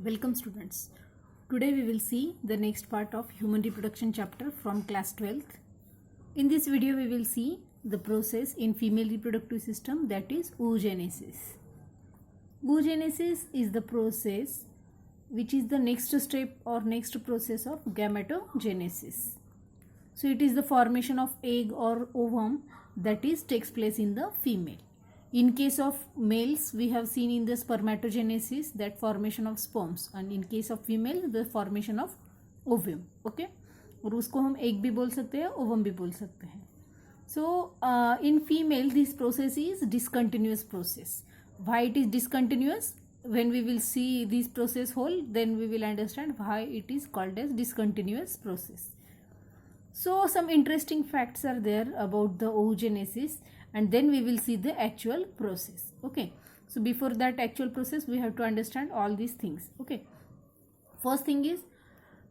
Welcome students. Today we will see the next part of human reproduction chapter from class 12th. In this video we will see the process in female reproductive system, that is oogenesis. Oogenesis is the process which is the next step or next process of gametogenesis. So it is the formation of egg or ovum that takes place in the female. In case of males, we have seen in the spermatogenesis that formation of sperms, and in case of female the formation of ovum. Okay, और उसको हम egg भी बोल सकते हैं, ovum भी बोल सकते हैं. So in female this process is discontinuous process. Why it is discontinuous? When we will see this process whole, then we will understand why it is called as discontinuous process. So some interesting facts are there about the oogenesis, and then we will see the actual process. Okay, so before that actual process we have to understand all these things. Okay, first thing is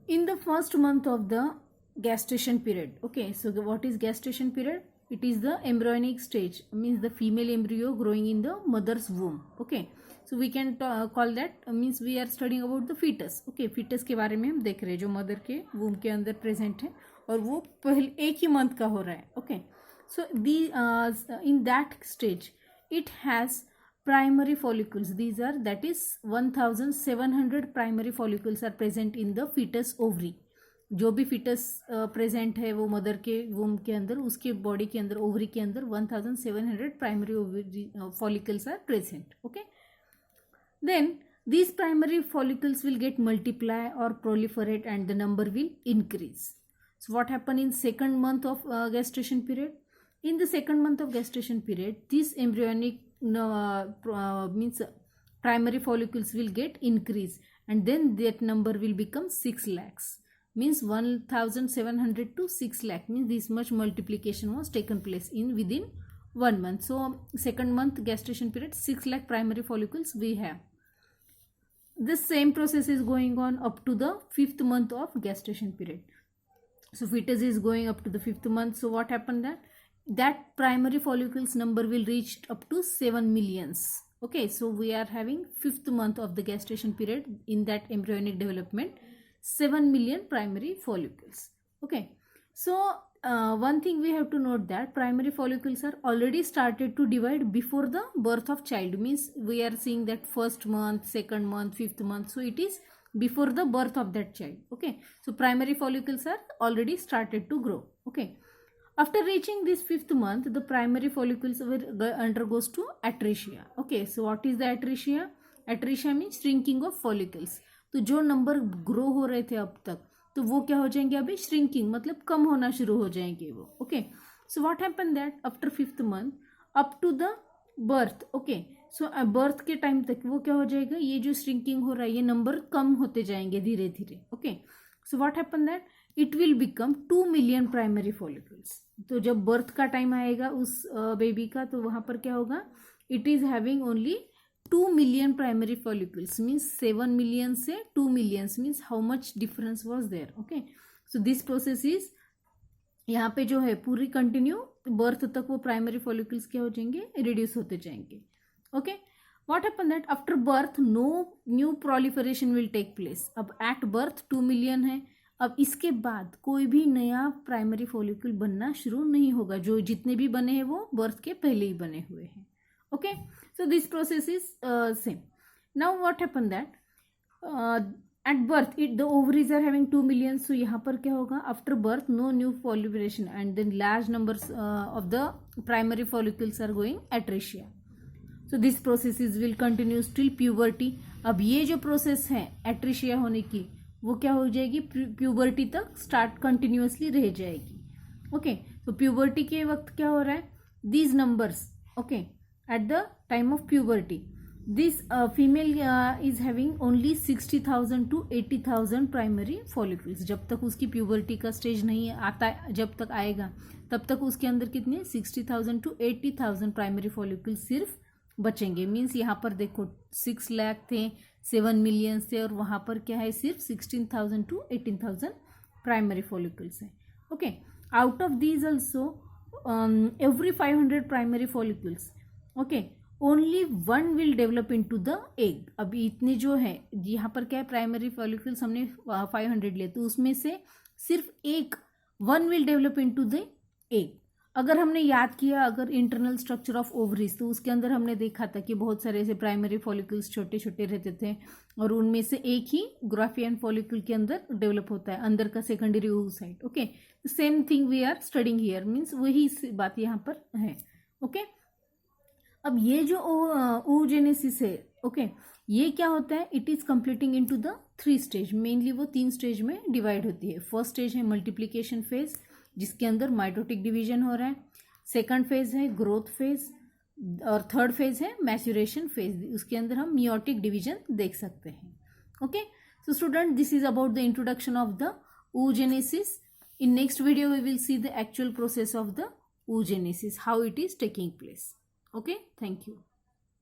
in the first month of the gestation period. Okay, so what is gestation period? It is the embryonic stage, means the female embryo growing in the mother's womb. Okay, so we can call that means we are studying about the fetus. Okay, fetus के बारे में हम देख रहे हैं जो mother के वूम के अंदर प्रेजेंट है और वो पहले एक ही मंथ का हो रहा है. Okay, so in that stage it has primary follicles. These are, that is 1700 primary follicles are present in the fetus ovary. जो भी fetus present है वो मदर के womb के अंदर, उसके body के अंदर, ovary के अंदर 1700 primary follicles are present. Okay, then these primary follicles will get multiply or proliferate and the number will increase. So what happened in second month of gestation period? In the second month of gestation period, this embryonic means primary follicles will get increase, and then that number will become 6 lakhs. Means 1700 to 6 lakh, means this much multiplication was taken place in within 1 month. So second month gestation period, 6 lakh primary follicles we have. This same process is going on up to the 5th month of gestation period. So fetus is going up to the 5th month. So what happened that primary follicles number will reach up to 7 millions. Okay, so we are having 5th month of the gestation period. In that embryonic development, 7 million primary follicles. Okay, so one thing we have to note that primary follicles are already started to divide before the birth of child. Means we are seeing that first month, second month, 5th month. So it is before the birth of that child. Okay, so primary follicles are already started to grow. Okay, after reaching this 5th month, the primary follicles undergoes to atresia. Okay, so what is the atresia? Atresia means shrinking of follicles. तो जो number grow हो रहे थे अब तक, तो वो क्या हो जाएंगे अभी श्रिंकिंग, मतलब कम होना शुरू हो जाएंगे वो. Okay, so what happen that after 5th month up to the birth. Okay, so birth के टाइम तक वो क्या हो जाएगा, ये जो श्रिंकिंग हो रहा है ये नंबर कम होते जाएंगे धीरे धीरे. Okay, so what happen that it will become 2 million primary follicles. तो जब बर्थ का टाइम आएगा उस बेबी का, तो वहां पर क्या होगा, it is having only 2 million primary follicles. Means 7 million से 2 million means how much difference was there. Okay, so this process is यहाँ पे जो है पूरी कंटिन्यू बर्थ तक वो प्राइमरी फॉलिकल्स क्या हो जाएंगे, रिड्यूस होते जाएंगे. Okay, what happen that after birth no new proliferation will take place. अब एट बर्थ 2 मिलियन है, अब इसके बाद कोई भी नया प्राइमरी फॉलिकल बनना शुरू नहीं होगा. जो जितने भी बने हैं वो बर्थ के पहले ही बने हुए हैं. Okay, so this process is same. Now what happened that at birth the ovaries are having 2 million. So यहाँ पर क्या होगा, after birth no new proliferation and then large numbers of the primary follicles are going atresia. So this processes will continue till puberty. अब ये जो process है atresia होने की, वो क्या हो जाएगी, puberty तक start continuously रह जाएगी. Okay, so puberty के वक्त क्या हो रहा है, these numbers. Okay, at the time of puberty this female is having only 60,000 to 80,000 primary follicles. जब तक उसकी puberty का stage नहीं आता, जब तक आएगा तब तक उसके अंदर कितने 60,000 to 80,000 primary follicles सिर्फ बचेंगे. मीन्स यहाँ पर देखो 6 लाख थे, 7 मिलियन थे, और वहाँ पर क्या है सिर्फ 16,000 to 18,000 primary follicles है. Okay, out of these also every 500 primary follicles, okay, only one will develop into the egg. अभी इतने जो है यहाँ पर क्या है, प्राइमरी फॉलिकल्स हमने 500 लिए, तो उसमें से सिर्फ एक one will develop into the egg. अगर हमने याद किया अगर इंटरनल स्ट्रक्चर ऑफ ओवरीज, तो उसके अंदर हमने देखा था कि बहुत सारे ऐसे प्राइमरी फॉलिकल्स छोटे छोटे रहते थे और उनमें से एक ही ग्राफियन फॉलिकल के अंदर डेवलप होता है, अंदर का secondary oocyte। Okay, same thing we are studying here, means वही बात यहाँ पर है। ओके, अब ये जो oogenesis है, ओके, ये क्या होता है, it is completing into the 3 stage. Mainly वो 3 स्टेज में डिवाइड होती है। फर्स्ट स्टेज है मल्टीप्लीकेशन फेज, जिसके अंदर माइटोटिक डिवीजन हो रहा है। सेकंड फेज है ग्रोथ फेज, और थर्ड फेज है मैच्यूरेशन फेज, उसके अंदर हम मियोटिक डिवीजन देख सकते हैं। Okay, so student, this is about the introduction of the oogenesis. In next video we will see the actual process of the oogenesis, how it is taking place. Okay, thank you.